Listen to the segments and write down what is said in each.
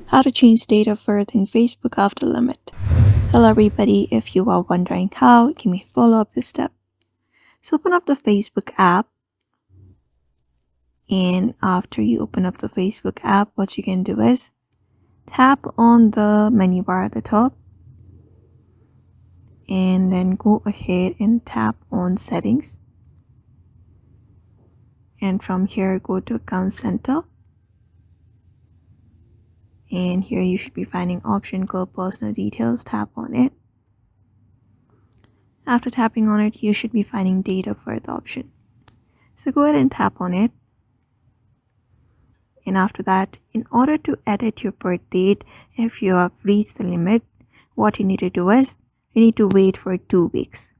How to change date of birth in Facebook after limit. Hello everybody, if you are wondering how, give me a follow up this step. So open up the Facebook app, and after you open up the Facebook app, what you can do is tap on the menu bar at the top and then go ahead and tap on settings, and from here go to account center, and here you should be finding option called personal details. Tap on it. After tapping on it, you should be finding date of birth option, so go ahead and tap on it. And after that, in order to edit your birth date, if you have reached the limit, what you need to do is you need to wait for 2 weeks.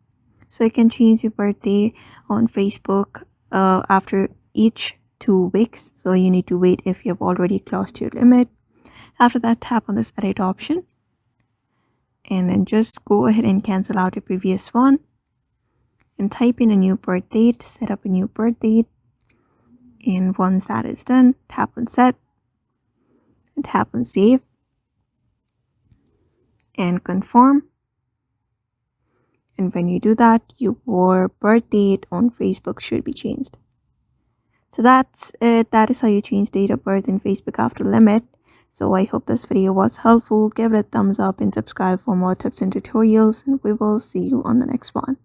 So you can change your birthday on Facebook after each 2 weeks. So you need to wait if you have already crossed your limit. After that, tap on this edit option and then just go ahead and cancel out your previous one and type in a new birth date, set up a new birth date. And once that is done, tap on set and tap on save and confirm. And when you do that, your birth date on Facebook should be changed. So that's it. That is how you change date of birth in Facebook after limit. So I hope this video was helpful. Give it a thumbs up and subscribe for more tips and tutorials, and we will see you on the next one.